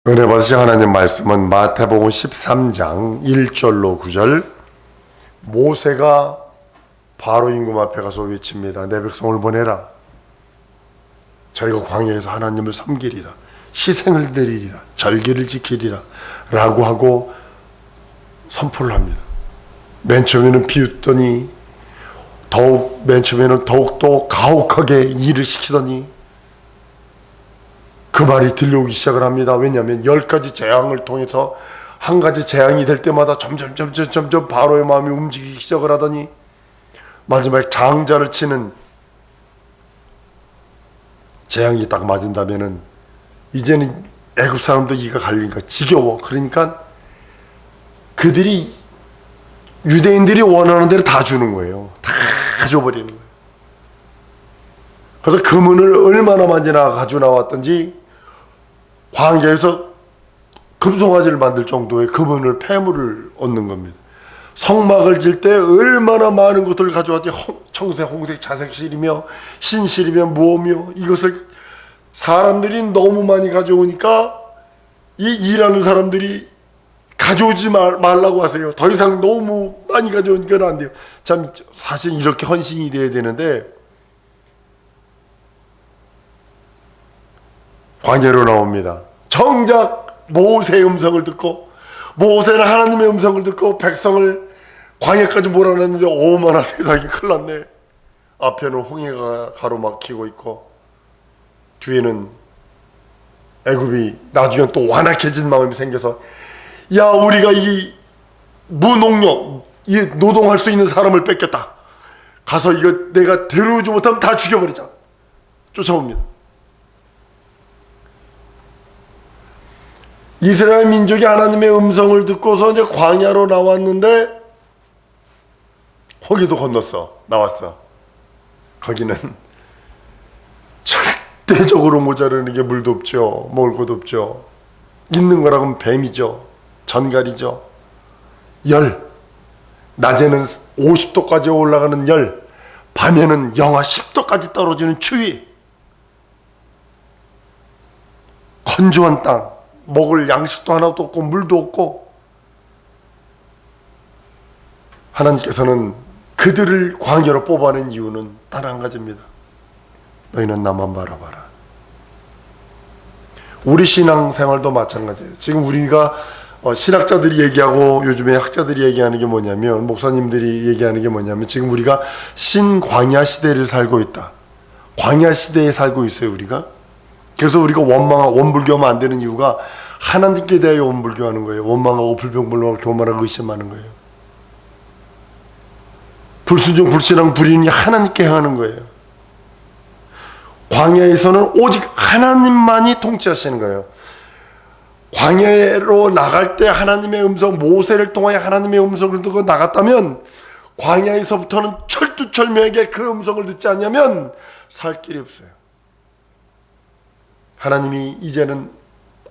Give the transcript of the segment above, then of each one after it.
은혜 받으신 하나님 말씀은 마태복음 13장 1절로 9절. 모세가 바로 임금 앞에 가서 외칩니다. 내 백성을 보내라. 저희가 광야에서 하나님을 섬기리라. 희생을 드리리라. 절기를 지키리라. 라고 하고 선포를 합니다. 맨 처음에는 비웃더니 맨 처음에는 더욱더 가혹하게 일을 시키더니 그 말이 들려오기 시작을 합니다. 왜냐하면 10가지 재앙을 통해서 한 가지 재앙이 될 때마다 점점 바로의 마음이 움직이기 시작을 하더니 마지막에 장자를 치는 재앙이 딱 맞은다면은 이제는 애굽 사람도 이가 갈리니까 지겨워. 그러니까 그들이 유대인들이 원하는 대로 다 주는 거예요. 다 줘버리는 거예요. 그래서 금은을 얼마나 많이 가지고 나왔던지 광야에서 금송아지를 만들 정도의 금은을 폐물을 얻는 겁니다. 성막을 질 때 얼마나 많은 것들을 가져왔지. 청색, 홍색, 자색실이며 흰실이며 무엇이며 이것을 사람들이 너무 많이 가져오니까 이 일하는 사람들이 가져오지 말라고 하세요. 더 이상 너무 많이 가져오니까 안 돼요. 참 사실 이렇게 헌신이 돼야 되는데 광야로 나옵니다. 정작 모세의 음성을 듣고 모세는 하나님의 음성을 듣고 백성을 광야까지 몰아냈는데 오마나 세상이 큰일 났네. 앞에는 홍해가 가로막히고 있고 뒤에는 애굽이 나중에 또 완악해진 마음이 생겨서 야 우리가 이 무농력 이 노동할 수 있는 사람을 뺏겼다. 가서 이거 내가 데려오지 못하면 다 죽여버리자. 쫓아옵니다. 이스라엘 민족이 하나님의 음성을 듣고서 이제 광야로 나왔는데 거기도 건넜어. 나왔어. 거기는 절대적으로 모자르는 게 물도 없죠. 먹을 것도 없죠. 있는 거라고는 뱀이죠. 전갈이죠. 열. 낮에는 50도까지 올라가는 열. 밤에는 영하 10도까지 떨어지는 추위. 건조한 땅. 먹을 양식도 하나도 없고 물도 없고 하나님께서는 그들을 광야로 뽑아낸 이유는 단 한 가지입니다. 너희는 나만 바라봐라. 우리 신앙생활도 마찬가지예요. 지금 우리가 신학자들이 얘기하고 요즘에 학자들이 얘기하는 게 뭐냐면 목사님들이 얘기하는 게 뭐냐면 지금 우리가 신광야 시대를 살고 있다. 광야 시대에 살고 있어요. 우리가. 그래서 우리가 원불교하면 안 되는 이유가 하나님께 대하여 원불교하는 거예요. 원망하고 불평불만하고 교만하고 의심하는 거예요. 불순종, 불신앙, 불인이 하나님께 향하는 거예요. 광야에서는 오직 하나님만이 통치하시는 거예요. 광야로 나갈 때 하나님의 음성, 모세를 통하여 하나님의 음성을 듣고 나갔다면 광야에서부터는 철두철미하게 그 음성을 듣지 않냐면 살 길이 없어요. 하나님이 이제는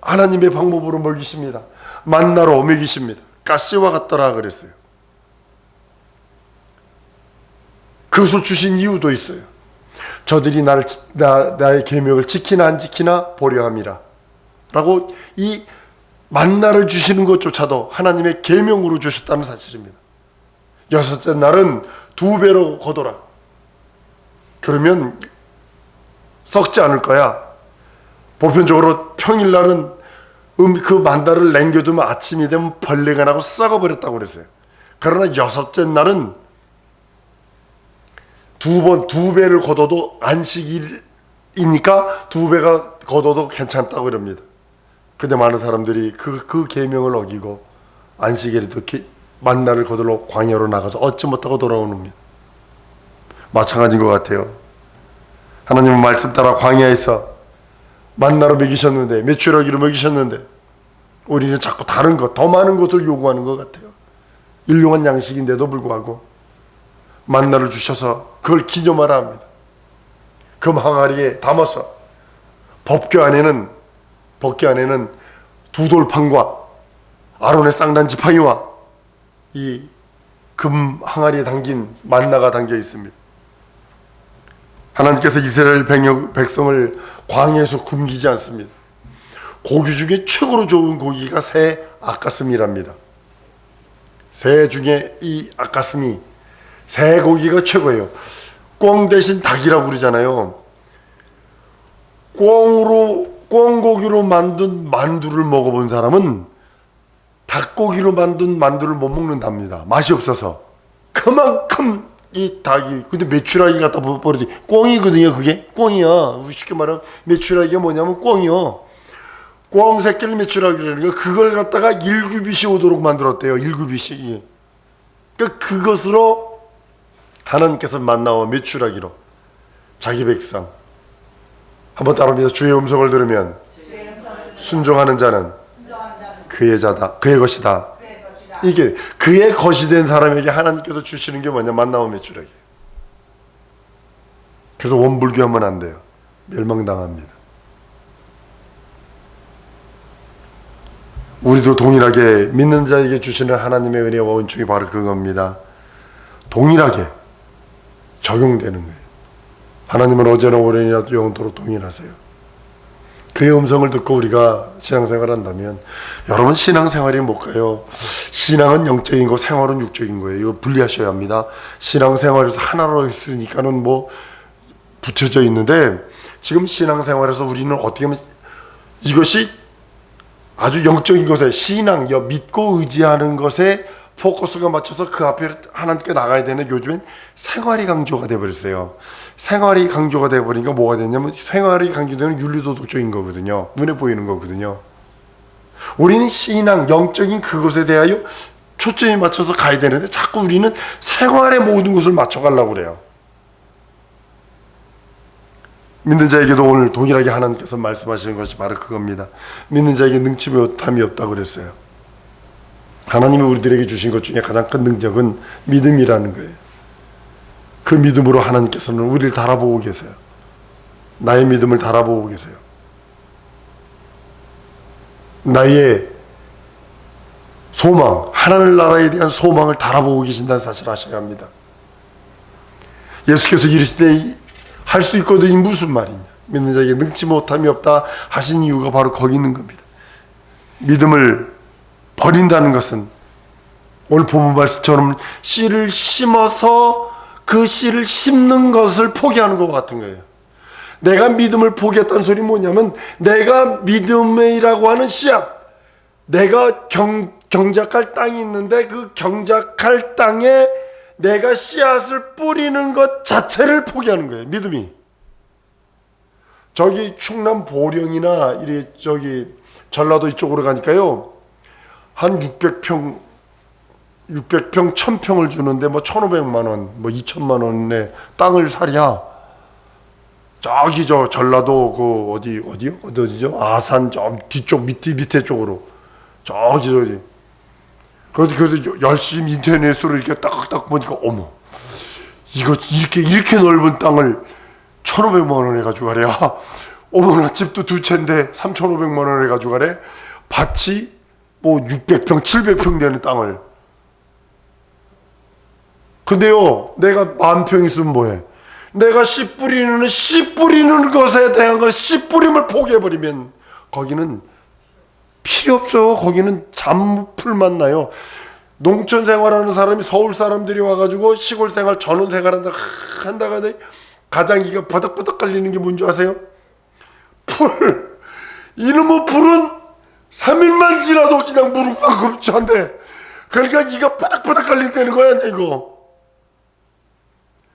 하나님의 방법으로 먹이십니다. 만나로 먹이십니다. 가시와 같더라 그랬어요. 그것을 주신 이유도 있어요. 저들이 나의 계명을 지키나 안 지키나 보려 함이라 라고 이 만나를 주시는 것조차도 하나님의 계명으로 주셨다는 사실입니다. 여섯째 날은 2배로 거둬라. 그러면 썩지 않을 거야. 보편적으로 평일날은 그 만다를 남겨두면 아침이 되면 벌레가 나고 썩어버렸다고 그랬어요. 그러나 여섯째 날은 2배를 걷어도 안식일이니까 2배가 걷어도 괜찮다고 그럽니다. 근데 많은 사람들이 그 계명을 어기고 안식일에도 만나를 거들러 광야로 나가서 얻지 못하고 돌아오는 겁니다. 마찬가지인 것 같아요. 하나님은 말씀 따라 광야에서 만나로 먹이셨는데 메추라기로 먹이셨는데 우리는 자꾸 다른 것, 더 많은 것을 요구하는 것 같아요. 일용한 양식인데도 불구하고 만나를 주셔서 그걸 기념하라 합니다. 금 항아리에 담아서 법궤 안에는 두 돌판과 아론의 쌍난 지팡이와 이 금 항아리에 담긴 만나가 담겨 있습니다. 하나님께서 이스라엘 백성을 광야에서 굶기지 않습니다. 고기 중에 최고로 좋은 고기가 새 앞가슴이랍니다. 새 중에 이 앞가슴이, 새 고기가 최고예요. 꿩 대신 닭이라고 그러잖아요. 꿩고기로 만든 만두를 먹어본 사람은 닭고기로 만든 만두를 못 먹는답니다. 맛이 없어서. 그만큼 이 닭이, 근데 메추라기 갖다 버리지. 꿩이거든요, 그게. 꿩이야. 쉽게 말하면 메추라기가 뭐냐면 꿩이요. 꿩 새끼를 메추라기라는 거, 그걸 갖다가 일구빗이 오도록 만들었대요. 일구빗이. 그러니까 그것으로 하나님께서 만나와 메추라기로 자기 백성, 한번 따라합니다. 주의 음성을 들으면 순종하는 자는 그의 자다, 그의 것이다. 이게 그의 것이 된 사람에게 하나님께서 주시는 게 뭐냐? 만나와 메추라기. 그래서 원불교하면 안 돼요. 멸망당합니다. 우리도 동일하게 믿는 자에게 주시는 하나님의 은혜와 원총이 바로 그겁니다. 동일하게 적용되는 거예요. 하나님은 어제나 오래나 영원토록 동일하세요. 그의 음성을 듣고 우리가 신앙생활을 한다면, 여러분 신앙생활이 뭘까요? 신앙은 영적인 거, 생활은 육적인 거예요. 이거 분리하셔야 합니다. 신앙생활에서 하나로 있으니까는 뭐 붙여져 있는데, 지금 신앙생활에서 우리는 어떻게 하면 이것이 아주 영적인 것에, 신앙, 믿고 의지하는 것에 포커스가 맞춰서 그 앞에 하나님께 나가야 되는, 요즘엔 생활이 강조가 돼버렸어요. 생활이 강조가 돼버리니까 뭐가 됐냐면, 생활이 강조되는 윤리도덕적인 거거든요. 눈에 보이는 거거든요. 우리는 신앙, 영적인 그것에 대하여 초점이 맞춰서 가야 되는데, 자꾸 우리는 생활의 모든 것을 맞춰가려고 그래요. 믿는 자에게도 오늘 동일하게 하나님께서 말씀하시는 것이 바로 그겁니다. 믿는 자에게 능치 못함이 없다고 그랬어요. 하나님이 우리들에게 주신 것 중에 가장 큰 능력은 믿음이라는 거예요. 그 믿음으로 하나님께서는 우리를 달아보고 계세요. 나의 믿음을 달아보고 계세요. 나의 소망, 하나님 나라에 대한 소망을 달아보고 계신다는 사실을 아셔야 합니다. 예수께서 이르시되 할 수 있거든이 무슨 말이냐? 믿는 자에게 능치 못함이 없다 하신 이유가 바로 거기 있는 겁니다. 믿음을 버린다는 것은 오늘 본문 말씀처럼 씨를 심어서 그 씨를 심는 것을 포기하는 것 같은 거예요. 내가 믿음을 포기했다는 소리 뭐냐면, 내가 믿음이라고 하는 씨앗, 내가 경작할 땅이 있는데 그 경작할 땅에 내가 씨앗을 뿌리는 것 자체를 포기하는 거예요. 믿음이. 저기 충남 보령이나 저기 전라도 이쪽으로 가니까요, 한 600평, 1000평을 주는데 뭐 1,500만 원, 뭐 2천만 원에 땅을 사랴. 저기 저 전라도 그 어디죠? 아산 저 뒤쪽 밑에 쪽으로 저기. 그래서 열심히 인터넷으로 이렇게 딱딱 보니까, 어머, 이거 이렇게 넓은 땅을 1,500만 원에 가지고 가랴. 어머나, 집도 2채인데 3,500만 원에 가지고 가래. 밭이 뭐 600평, 700평 되는 땅을. 근데요, 내가 10,000평 있으면 뭐해? 내가 씨 뿌리는 것에 대한 걸, 씨 뿌림을 포기해버리면 거기는 필요 없어. 거기는 잔풀만 나요. 농촌 생활하는 사람이, 서울 사람들이 와가지고 시골 생활, 전원 생활한다가 가장 이가 바닥바닥 깔리는 게 뭔지 아세요? 풀. 이놈의 풀은 3일만 지나도 그냥 무릎만 그렇지 않대. 그러니까 이가 바닥바닥 깔린다는 거야, 이제 이거.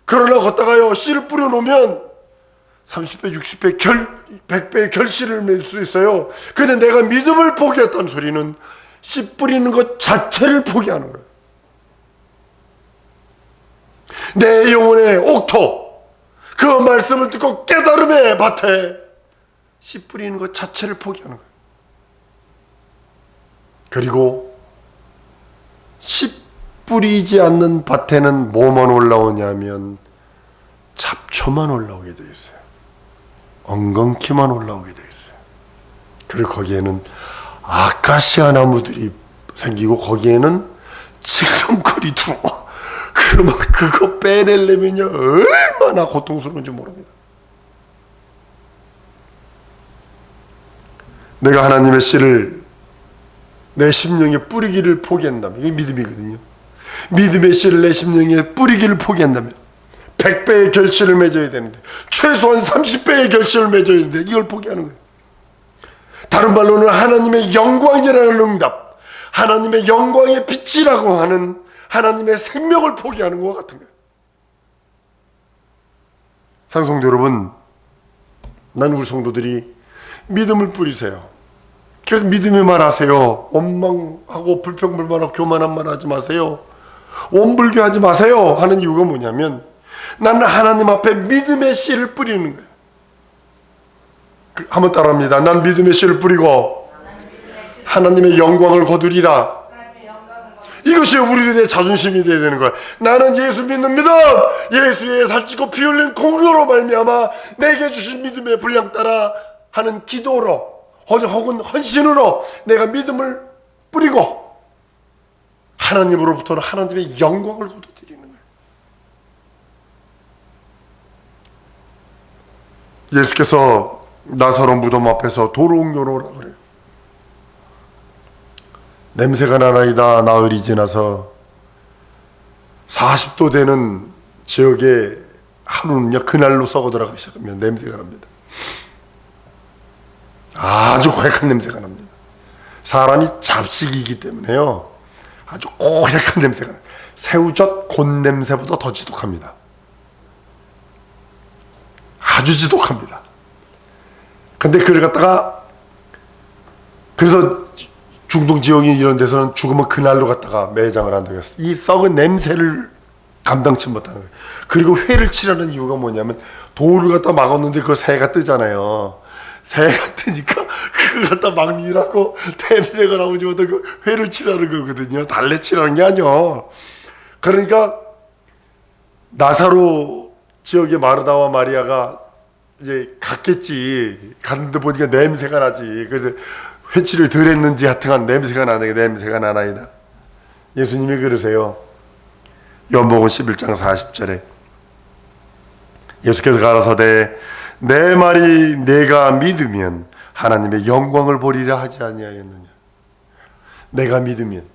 그러나 걷다가요, 씨를 뿌려놓으면 30배, 60배, 100배의 결실을 낼 수 있어요. 근데 내가 믿음을 포기했다는 소리는 씨 뿌리는 것 자체를 포기하는 거예요. 내 영혼의 옥토, 그 말씀을 듣고 깨달음의 밭에 씨 뿌리는 것 자체를 포기하는 거예요. 그리고 씨 뿌리지 않는 밭에는 뭐만 올라오냐면 잡초만 올라오게 되어 있어요. 엉겅퀴만 올라오게 되어 있어요. 그리고 거기에는 아카시아 나무들이 생기고, 거기에는 칠성털이 들어와. 그러면 그거 빼내려면요, 얼마나 고통스러운지 모릅니다. 내가 하나님의 씨를 내 심령에 뿌리기를 포기한다면, 이게 믿음이거든요. 믿음의 씨를 내 심령에 뿌리기를 포기한다면 100배의 결실을 맺어야 되는데, 최소한 30배의 결실을 맺어야 되는데 이걸 포기하는 거예요. 다른 말로는 하나님의 영광이라는 응답, 하나님의 영광의 빛이라고 하는 하나님의 생명을 포기하는 것과 같은 거예요. 사랑성도 여러분, 난 우리 성도들이 믿음을 뿌리세요. 그래서 믿음의 말 하세요. 원망하고 불평불만하고 교만한 말 하지 마세요. 원불교하지 마세요 하는 이유가 뭐냐면, 나는 하나님 앞에 믿음의 씨를 뿌리는 거예요. 한번 따라합니다. 난 믿음의 씨를 뿌리고 하나님의 영광을 거두리라. 이것이 우리들의 자존심이 되어야 되는 거야. 나는 예수 믿는 믿음, 예수의 살찌고 피 흘린 공로로 말미암아 내게 주신 믿음의 분량 따라 하는 기도로 혹은 헌신으로 내가 믿음을 뿌리고 하나님으로부터는 하나님의 영광을 거두드리는 거예요. 예수께서 나사로 무덤 앞에서 도로 옮겨놓으라 그래요. 냄새가 나나이다. 나흘이 지나서 40도 되는 지역의 하루는요, 그날로 썩어 들어가기 시작하면 냄새가 납니다. 아주 고약한 냄새가 납니다. 사람이 잡식이기 때문에요, 아주 고약한 냄새가 나요. 새우젓 곤 냄새보다 더 지독합니다. 아주 지독합니다. 근데 그걸 갖다가, 그래서 중동 지역인 이런 데서는 죽으면 그날로 갖다가 매장을 한다고 했어요. 이 썩은 냄새를 감당치 못하는 거예요. 그리고 회를 치라는 이유가 뭐냐면, 돌을 갖다 막았는데 그 새가 뜨잖아요. 새가 뜨니까 그걸 갖다 막미라고 냄새가 나오지 못하고 그 회를 치라는 거거든요. 달래 치라는 게 아니요. 그러니까 나사로 지역의 마르다와 마리아가 이제 갔겠지. 갔는데 보니까 냄새가 나지. 그래서 회치를 덜 했는지 하여튼간 냄새가 나네. 냄새가 나나이다. 예수님이 그러세요. 요한복음 11장 40절에 예수께서 가라사대 내 말이 내가 믿으면 하나님의 영광을 보리라 하지 아니하였느냐. 내가 믿으면,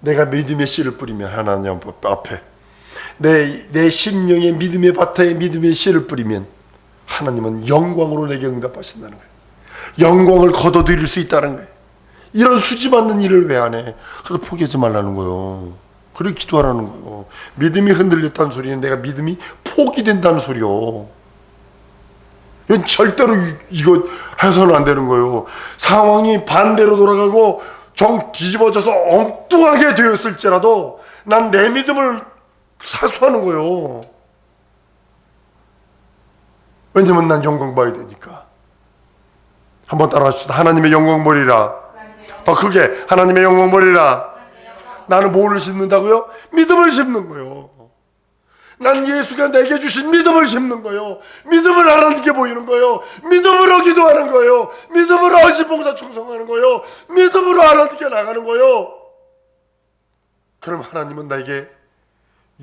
내가 믿음의 씨를 뿌리면, 하나님 앞에 내 심령의 믿음의 밭에 믿음의 씨를 뿌리면 하나님은 영광으로 내게 응답하신다는 거예요. 영광을 거둬들일 수 있다는 거예요. 이런 수지받는 일을 왜 안 해? 그래서 포기하지 말라는 거예요. 그렇게 기도하라는 거예요. 믿음이 흔들렸다는 소리는 내가 믿음이 포기된다는 소리요. 이건 절대로 이거 해서는 안 되는 거예요. 상황이 반대로 돌아가고 정 뒤집어져서 엉뚱하게 되었을지라도 난 내 믿음을 사수하는 거예요. 왜냐면 난 영광 봐야 되니까. 한번 따라합시다. 하나님의 영광 보리라. 더 크게 하나님의 영광 보리라. 나는 뭐를 심는다고요? 믿음을 심는 거예요. 난 예수가 내게 주신 믿음을 심는 거예요. 믿음을 하나님께 보이는 거예요. 믿음으로 기도하는 거예요. 믿음으로 헌신봉사 충성하는 거예요. 믿음으로 하나님께 나가는 거예요. 그럼 하나님은 나에게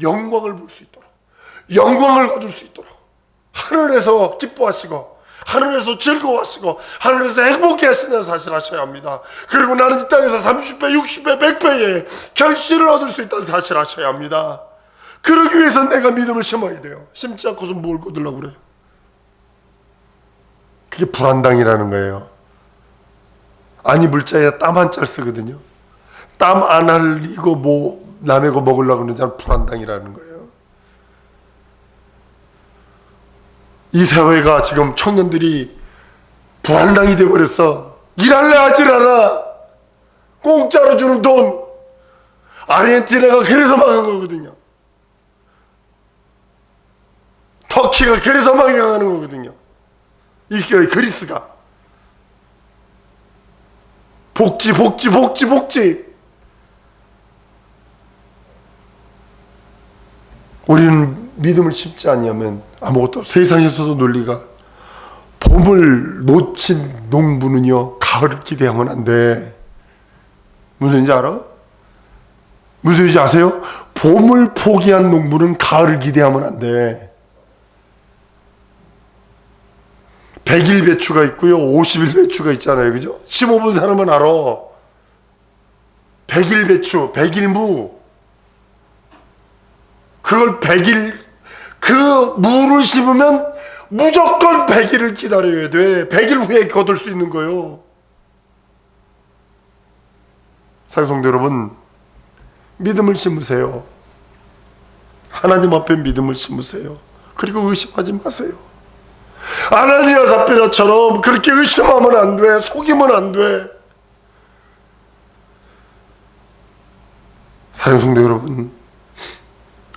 영광을 볼 수 있도록, 영광을 거둘 수 있도록 하늘에서 기뻐하시고 하늘에서 즐거워하시고 하늘에서 행복해 하신다는 사실을 아셔야 합니다. 그리고 나는 이 땅에서 30배, 60배, 100배의 결실을 얻을 수 있다는 사실을 아셔야 합니다. 그러기 위해서 내가 믿음을 심어야 돼요. 심지 않고서 뭘 거두려고 그래요? 그게 불안당이라는 거예요. 안 입을 자에 땀 한 짤 쓰거든요. 땀 안 흘리고 뭐 남의 거 먹으려고 그러는 자는 불안당이라는 거예요. 이 사회가 지금 청년들이 불안당이 돼버렸어. 일할래 하질 않아. 공짜로 주는 돈. 아르헨티나가 그래서 망한 거거든요. 터키가 그래서 망해가는 거거든요. 이게 그리스가 복지. 우리는 믿음을 심지 아니하면 아무것도 없어. 세상에서도 논리가 봄을 놓친 농부는요 가을을 기대하면 안 돼. 무슨 소리인지 알아? 무슨 소리인지 아세요? 봄을 포기한 농부는 가을을 기대하면 안 돼. 100일 배추가 있고요, 50일 배추가 있잖아요. 그죠? 심어본 사람은 알아. 100일 배추, 100일 무. 그걸 100일, 그 무를 심으면 무조건 100일을 기다려야 돼. 100일 후에 거둘 수 있는 거예요. 사랑성도 여러분, 믿음을 심으세요. 하나님 앞에 믿음을 심으세요. 그리고 의심하지 마세요. 아나니아 삽비라처럼 그렇게 의심하면 안 돼. 속이면 안 돼. 사랑성도 여러분,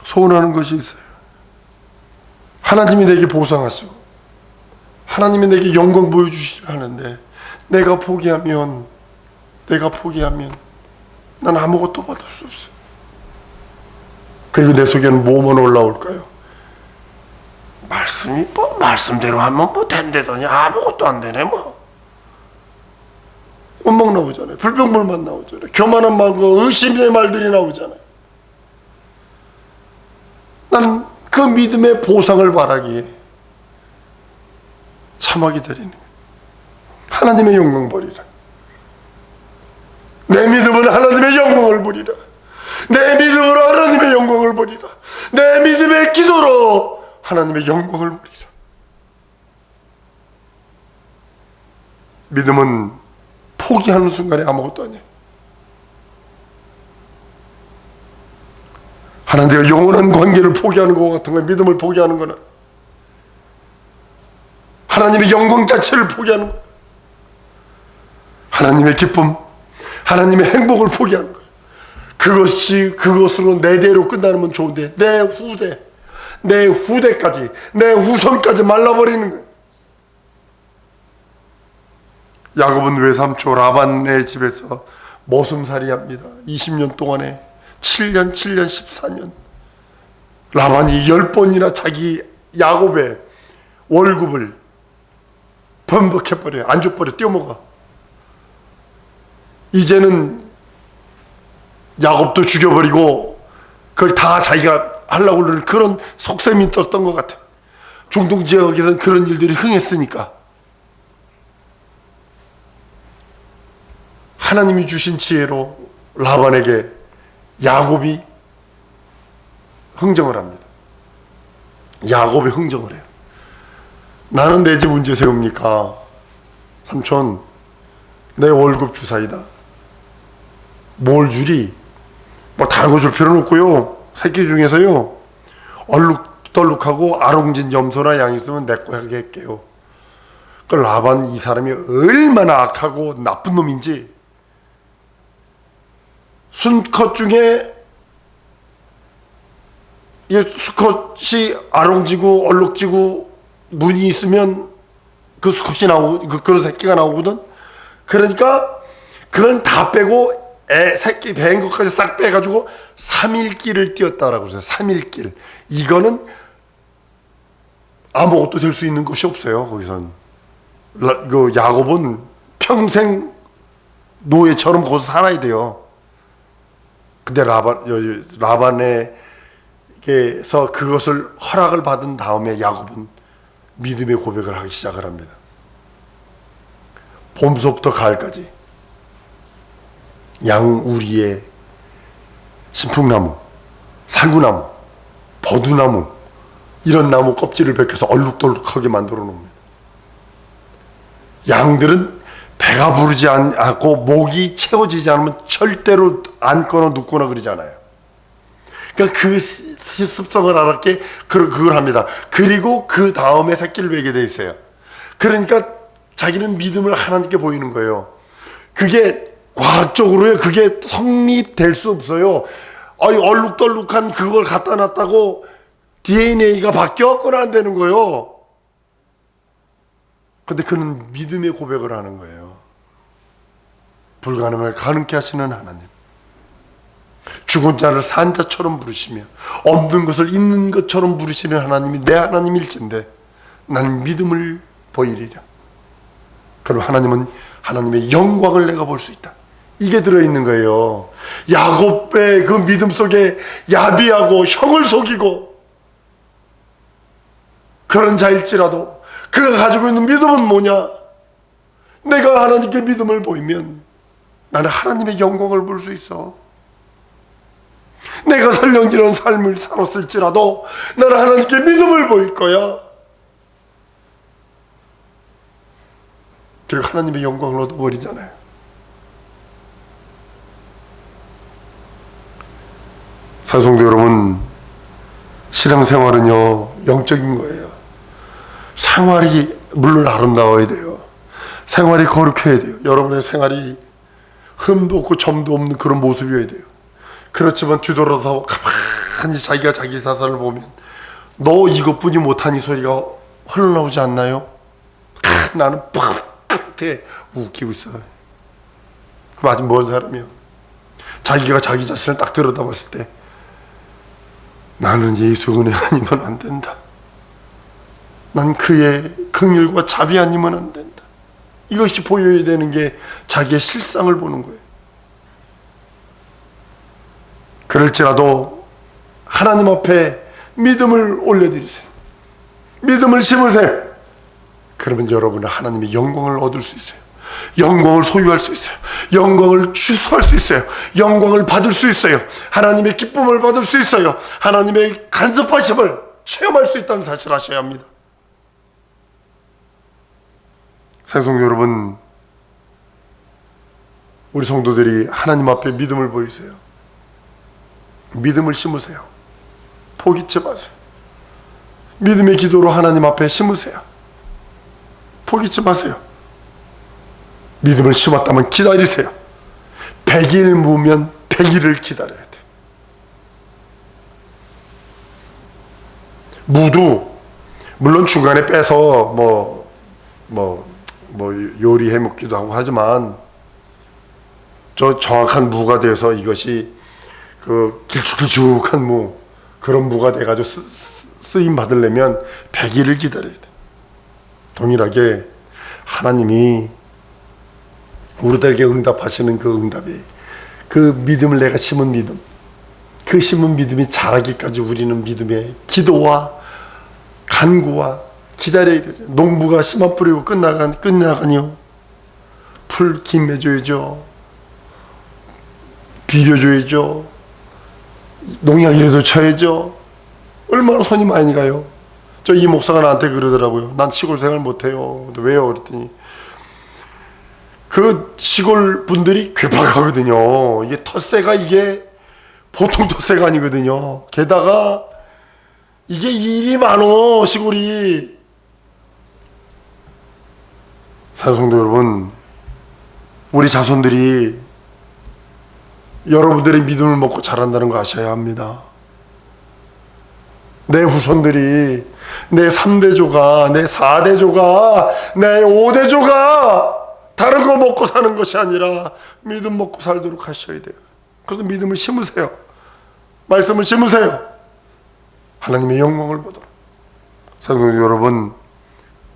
소원하는 것이 있어요. 하나님이 내게 보상하시고 하나님이 내게 영광 보여주시려 하는데, 내가 포기하면 난 아무것도 받을 수 없어요. 그리고 내 속에는 뭐만 올라올까요? 말씀이 뭐 말씀대로 하면 뭐 된대더니 아무것도 안 되네. 뭐 원망 나오잖아요. 불평불만 나오잖아요. 교만한 말과 의심의 말들이 나오잖아요. 나는 그 믿음의 보상을 바라기에 참하게 드리는 거예요. 하나님의 영광 보리라. 내 믿음은 하나님의 영광을 보리라. 내 믿음으로 하나님의 영광을 보리라. 내 믿음의 기도로 하나님의 영광을 보리라. 믿음은 포기하는 순간에 아무것도 아니에요. 하나님과 영원한 관계를 포기하는 것 같은 거예요. 믿음을 포기하는 거는 하나님의 영광 자체를 포기하는 거예요. 하나님의 기쁨, 하나님의 행복을 포기하는 거예요. 그것으로 내 대로 끝나면 좋은데 내 후대까지, 내 후손까지 말라버리는 거예요. 야곱은 외삼촌 라반의 집에서 머슴살이 합니다. 20년 동안에 7년 14년 라반이 10번이나 자기 야곱의 월급을 번복해버려요. 안 줘버려. 떼어먹어. 이제는 야곱도 죽여버리고 그걸 다 자기가 하려고 그러는 그런 속셈이 떴던 것 같아요. 중동 지역에서는 그런 일들이 흥했으니까. 하나님이 주신 지혜로 라반에게 야곱이 흥정을 합니다. 야곱이 흥정을 해요. 나는 내 집 언제 세웁니까? 삼촌, 내 월급 주사이다. 뭘 주리? 뭐 다른 거 줄 필요는 없고요. 새끼 중에서요, 얼룩덜룩하고 아롱진 염소나 양 있으면 내 거 하게 할게요. 그 라반, 이 사람이 얼마나 악하고 나쁜 놈인지, 순컷 중에 이 수컷이 아롱지고 얼룩지고 무늬 있으면 그 수컷이 나오고 그런 새끼가 나오거든. 그러니까 그건 다 빼고 새끼 배인 것까지 싹 빼가지고 3일길을 뛰었다라고 해서 3일길. 이거는 아무것도 될 수 있는 것이 없어요. 거기선 그 야곱은 평생 노예처럼 거기서 살아야 돼요. 근데 라반에게서 그것을 허락을 받은 다음에 야곱은 믿음의 고백을 하기 시작을 합니다. 봄서부터 가을까지 양우리에 신풍나무, 살구나무, 버두나무 이런 나무 껍질을 벗겨서 얼룩덜룩하게 만들어 놓습니다. 양들은 배가 부르지 않고 목이 채워지지 않으면 절대로 앉거나 눕거나 그러잖아요. 그러니까 그 습성을 알았기에 그걸 합니다. 그리고 그 다음에 새끼를 베게 돼 있어요. 그러니까 자기는 믿음을 하나님께 보이는 거예요. 그게 과학적으로요, 그게 성립될 수 없어요. 얼룩덜룩한 그걸 갖다 놨다고 DNA가 바뀌어? 그건 안 되는 거예요. 근데 그는 믿음의 고백을 하는 거예요. 불가능을 가능케 하시는 하나님, 죽은 자를 산 자처럼 부르시며 없는 것을 있는 것처럼 부르시는 하나님이 내 하나님일진데 나는 믿음을 보이리라. 그럼 하나님은 하나님의 영광을 내가 볼 수 있다. 이게 들어있는 거예요. 야곱의 그 믿음 속에 야비하고 형을 속이고 그런 자일지라도 그가 가지고 있는 믿음은 뭐냐? 내가 하나님께 믿음을 보이면 나는 하나님의 영광을 볼 수 있어. 내가 설령 이런 삶을 살았을지라도 나는 하나님께 믿음을 보일 거야. 그리고 하나님의 영광을 얻어버리잖아요. 사성도 여러분, 신앙생활은요 영적인 거예요. 생활이 물론 아름다워야 돼요. 생활이 거룩해야 돼요. 여러분의 생활이 흠도 없고 점도 없는 그런 모습이어야 돼요. 그렇지만 뒤돌아서 가만히 자기가 자기 자산을 보면 너 이것뿐이 못하니 소리가 흘러나오지 않나요? 나는 팍팍해 웃기고 있어요. 그럼 아직 먼 사람이요. 자기가 자기 자신을 딱 들여다봤을 때 나는 예수 은혜 아니면 안 된다. 난 그의 긍휼과 자비 아니면 안 된다. 이것이 보여야 되는 게 자기의 실상을 보는 거예요. 그럴지라도 하나님 앞에 믿음을 올려드리세요. 믿음을 심으세요. 그러면 여러분은 하나님의 영광을 얻을 수 있어요. 영광을 소유할 수 있어요. 영광을 취소할 수 있어요. 영광을 받을 수 있어요. 하나님의 기쁨을 받을 수 있어요. 하나님의 간섭하심을 체험할 수 있다는 사실을 아셔야 합니다. 사랑성도 여러분, 우리 성도들이 하나님 앞에 믿음을 보이세요. 믿음을 심으세요. 포기치 마세요. 믿음의 기도로 하나님 앞에 심으세요. 포기치 마세요. 믿음을 심었다면 기다리세요. 100일 무면 100일을 기다려야 돼. 무도 물론 중간에 빼서 요리해 먹기도 하고 하지만 저 정확한 무가 돼서 이것이 그 길쭉길쭉한 무, 그런 무가 돼가지고 쓰임 받으려면 100일을 기다려야 돼. 동일하게 하나님이 우리들에게 응답하시는 그 응답이, 그 믿음을 내가 심은 믿음, 그 심은 믿음이 자라기까지 우리는 믿음의 기도와 간구와 기다려야 되죠. 농부가 씨만 뿌리고 끝나가니요. 풀 김매줘야죠. 비료줘야죠. 농약이라도 쳐야죠. 얼마나 손이 많이 가요. 저 이 목사가 나한테 그러더라고요. 난 시골 생활 못해요. 왜요? 그랬더니 그 시골 분들이 괴팍하거든요. 이게 텃세가 이게 보통 텃세가 아니거든요. 게다가 이게 일이 많어, 시골이. 사랑성도 여러분, 우리 자손들이 여러분들의 믿음을 먹고 자란다는 거 아셔야 합니다. 내 후손들이, 내 3대조가, 내 4대조가, 내 5대조가 다른 거 먹고 사는 것이 아니라 믿음 먹고 살도록 하셔야 돼요. 그래서 믿음을 심으세요. 말씀을 심으세요. 하나님의 영광을 보도록. 사랑하는 여러분,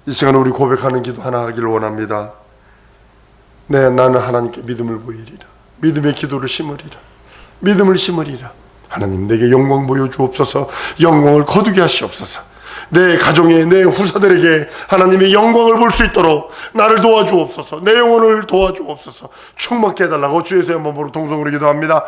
이 시간에 우리 고백하는 기도 하나 하기를 원합니다. 네, 나는 하나님께 믿음을 보이리라. 믿음의 기도를 심으리라. 믿음을 심으리라. 하나님, 내게 영광 보여주옵소서. 영광을 거두게 하시옵소서. 내 가정에, 내 후사들에게 하나님의 영광을 볼 수 있도록 나를 도와주옵소서. 내 영혼을 도와주옵소서. 충만케 해달라고 주 예수의 몸으로 동성으로 기도합니다.